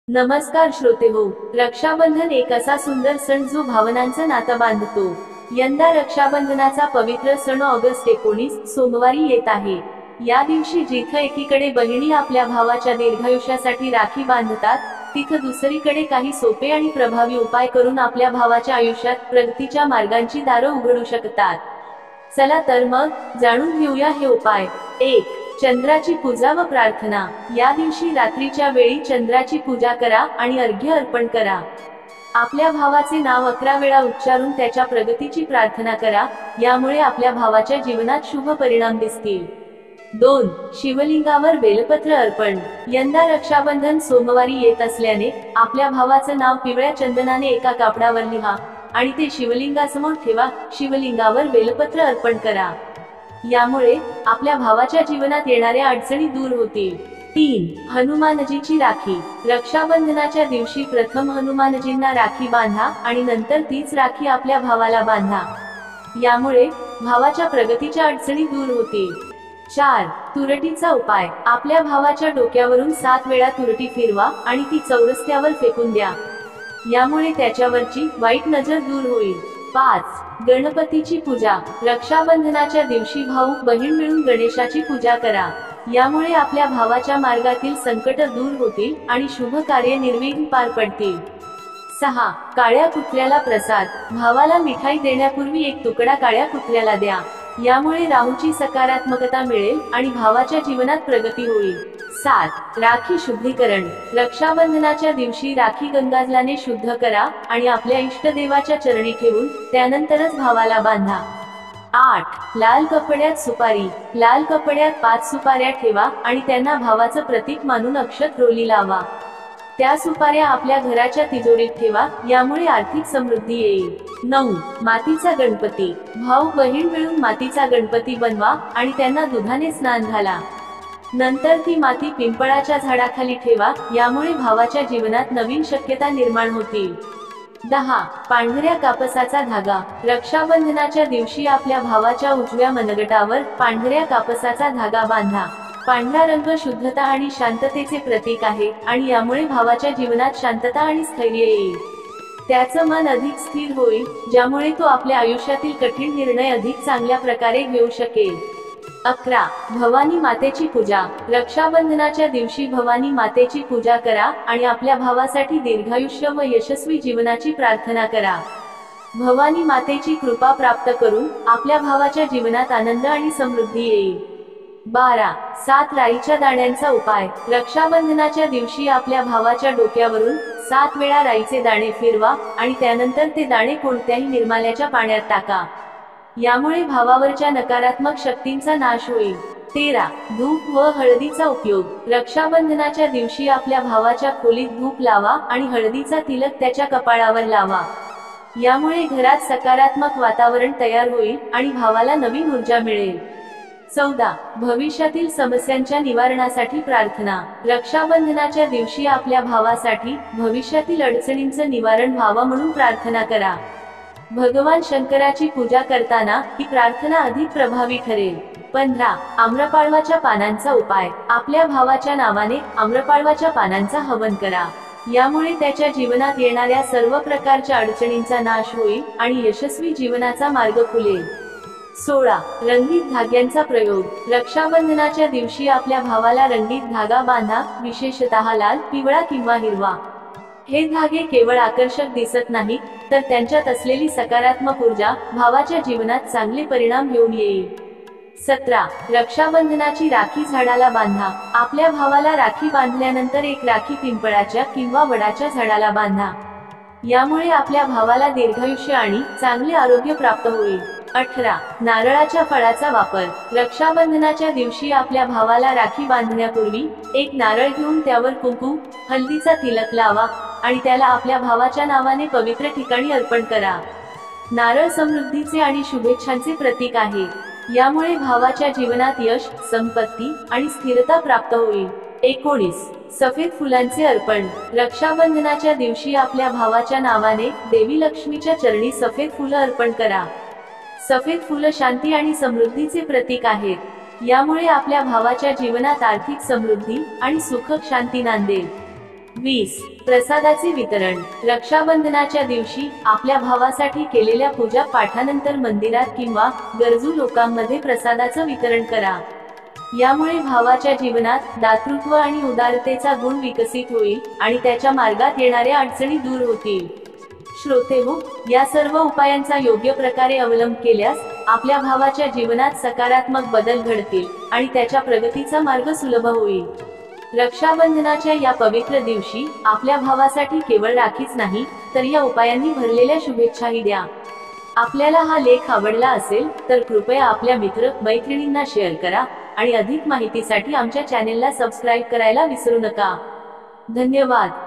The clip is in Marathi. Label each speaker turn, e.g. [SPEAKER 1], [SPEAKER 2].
[SPEAKER 1] नमस्कार श्रोते हो, रक्षाबंधन एक असा सुंदर सण जो भावनांचं नातं बांधतो। यंदा रक्षाबंधनाचा पवित्र सण ऑगस्ट 19 सोमवारी येत आहे। या दिवशी जिथे एकीकडे बहिणी आपल्या भावाच्या दीर्घायुष्यासाठी राखी बांधतात, तिथे दुसरीकडे काही सोपे आणि प्रभावी उपाय करून आपल्या भावाच्या आयुष्यात प्रगतीच्या मार्गांची दारं उघडू शकतात। चला तर मग जाणून घेऊया हे उपाय। 1. चंद्राची पूजा व प्रार्थना। या दिवशी रात्रीच्या वेळी चंद्राची पूजा करा आणि अर्घ्य अर्पण करा। आपल्या भावाचे नाव 11 वेळा उच्चारून त्याच्या प्रगतीची प्रार्थना करा, यामुळे आपल्या भावाच्या जीवनात शुभ परिणाम दिसतील। 2. शिवलिंगावर बेलपत्र अर्पण। यंदा रक्षाबंधन सोमवारी येत असल्याने आपल्या भावाचं नाव पिवळ्या चंदनाने एका कापडावर लिहा आणि ते शिवलिंगासमोर ठेवा। शिवलिंगावर बेलपत्र अर्पण करा, यामुळे आपल्या भावाच्या जीवनात येणाऱ्या अडचणी दूर होतील। 3. हनुमानजीची राखी। रक्षाबंधनाच्या दिवशी प्रथम हनुमानजींना राखी बांधा आणि नंतर तीच राखी आपल्या भावाला बांधा, यामुळे भावाच्या प्रगतीच्या अडचणी दूर होतील। 4. तुरटीचा उपाय। आपल्या भावाच्या डोक्यावरून 7 वेळा तुरटी फिरवा आणि ती चौरस्त्यावर फेकून द्या, यामुळे त्याच्यावरची वाईट नजर दूर होईल। 5. गणपतीची पूजा। रक्षाबंधनाच्या दिवशी भाऊ बहीण मिळून गणेशाची पूजा करा, यामुळे आपल्या भावाच्या मार्गातील संकट दूर होतील आणि शुभ कार्य निर्विघ्न पार पडतील। 6. काळ्या कुत्र्याला प्रसाद। भावाला मिठाई देण्यापूर्वी एक तुकडा काळ्या कुत्र्याला द्या, यामुळे राहूची सकारात्मकता मिळेल आणि भावाच्या जीवनात प्रगती होईल। 7. राखी शुद्धीकरण। रक्षाबंधनाच्या दिवशी राखी गंगाजलाने शुद्ध करा आणि आपल्या इष्टदेवाच्या चरणी ठेवून त्यानंतरच भावाला बांधा। 8. लाल कपड्यात सुपारी। लाल कपड्यात 5 सुपाऱ्या ठेवा आणि त्यांना भावाचं प्रतीक मानून अक्षत रोली लावा। त्या सुपाऱ्या आपल्या घराच्या तिजोरीत ठेवा, यामुळे आर्थिक समृद्धी येईल। 9. मातीचा गणपती। भाऊ बहीण मिळून मातीचा गणपती बनवा आणि त्यांना दुधाने स्नान घाला, नंतर ती माती पिंपळाच्या झाडाखाली ठेवा, यामुळे भावाच्या जीवनात नवीन शक्यता निर्माण होतील। 10. पांढऱ्या कापसाचा धागा। रक्षाबंधनाच्या दिवशी आपल्या भावाच्या उजव्या मनगटावर पांढऱ्या कापसाचा धागा बांधा। पांढरा रंग शुद्धता आणि शांततेचे प्रतीक आहे आणि यामुळे भावाच्या जीवनात शांतता आणि स्थैर्य येईल। त्याचं मन अधिक स्थिर होईल, ज्यामुळे तो आपल्या आयुष्यातील कठीण निर्णय अधिक चांगल्या प्रकारे घेऊ शकेल। 11. भवानी मातेची पूजा। रक्षाबंधनाच्या दिवशी भवानी मातेची पूजा करा आणि आपल्या भावासाठी दीर्घायुष्य व यशस्वी जीवनाची प्रार्थना करा। भवानी मातेची कृपा प्राप्त करून आपल्या भावाच्या जीवनात आनंद आणि समृद्धी येईल। 12. 7 राईच्या दाण्यांचा उपाय। रक्षाबंधनाच्या दिवशी आपल्या भावाच्या डोक्यावरून 7 वेळा राईचे दाणे फिरवा आणि त्यानंतर ते दाणे कोणत्याही निर्माल्याच्या पाण्यात टाका, यामुळे भावावरच्या नकारात्मक शक्तींचा नाश होईल। 13. धूप व हळदीचा उपयोग। रक्षाबंधनाच्या दिवशी आपल्या भावाच्या खोलीत धूप लावा आणि हळदीचा तिलक त्याच्या कपाळावर लावा, यामुळे घरात सकारात्मक वातावरण तयार होईल आणि भावाला नवीन ऊर्जा मिळेल। 14. भविष्यातील समस्यांच्या निवारणासाठी प्रार्थना। रक्षाबंधनाच्या दिवशी आपल्या भावासाठी भविष्यातील अडचणींचं निवारण व्हावं म्हणून प्रार्थना करा। भगवान शंकराची पूजा करताना ही प्रार्थना अधिक प्रभावी ठरेल। 15. आम्रपाळवाच्या पानांचा उपाय। आपल्या भावाच्या नावाने आम्रपाळवाच्या पानांचा हवन करा, यामुळे त्याच्या जीवनात येणाऱ्या सर्व प्रकारच्या अडचणींचा नाश होईल आणि यशस्वी जीवनाचा मार्ग खुलेल। 16. रंगीत धाग्यांचा प्रयोग। रक्षाबंधनाच्या दिवशी आपल्या भावाला रंगीत धागा बांधा, विशेषतः लाल, पिवळा किंवा हिरवा। हे धागे केवळ आकर्षक दिसत नाहीत, तर त्यांच्यात असलेली सकारात्मक ऊर्जा भावाच्या जीवनात चांगले परिणाम घेऊन येईल। 17. रक्षाबंधनाची राखी झाडाला बांधा। आपल्या भावाला राखी बांधल्यानंतर एक राखी पिंपळाच्या किंवा वडाच्या झाडाला बांधा, यामुळे आपल्या भावाला दीर्घायुष्य आणि चांगले आरोग्य प्राप्त होईल। 18. नारळाच्या फळाचा वापर। रक्षाबंधनाच्या दिवशी आपल्या भावाला राखी बांधण्यापूर्वी एक नारळ घेऊन त्यावर कुंकू, हळदीचा तिलक लावा आणि त्याला आपल्या भावाच्या नावाने पवित्र ठिकाणी अर्पण करा। नारळ समृद्धीचे आणि शुभेच्छांचे प्रतीक आहे, यामुळे भावाच्या जीवनात यश, संपत्ती आणि स्थिरता प्राप्त होईल। 19. सफेद फुलांचे अर्पण। रक्षाबंधनाच्या दिवशी आपल्या भावाच्या नावाने देवी लक्ष्मीच्या चरणी सफेद फुलं अर्पण करा। सफेद फुलं शांती आणि समृद्धीचे प्रतीक आहेत, यामुळे आपल्या भावाच्या जीवनात आर्थिक समृद्धी आणि सुख शांती नांदेल। 20. प्रसादाचे वितरण. रक्षाबंधनाच्या दिवशी आपल्या भावासाठी केलेल्या पूजा पाठानंतर मंदिरात किंवा गरजू लोकांमध्ये प्रसादाचं वितरण करा. यामुळे भावाच्या जीवनात दातृत्व आणि उदारतेचा गुण विकसित होईल आणि त्याच्या मार्गात येणाऱ्या अडचणी दूर होतील. श्रोतेहो, या सर्व उपायांचा योग्य प्रकारे अवलंब केल्यास आपल्या भावाच्या जीवनात सकारात्मक बदल घडतील आणि त्याच्या प्रगतीचा मार्ग सुलभ होईल. रक्षाबंधनाच्या या पवित्र दिवशी आपल्या भावासाठी केवळ राखीच नाही तर या उपायांनी भरलेल्या शुभेच्छाही द्या. आपल्याला हा लेख आवडला असेल तर कृपया आपल्या मित्र मैत्रिणींना शेअर करा आणि अधिक माहितीसाठी आमच्या चॅनेलला सबस्क्राईब करायला विसरू नका. धन्यवाद.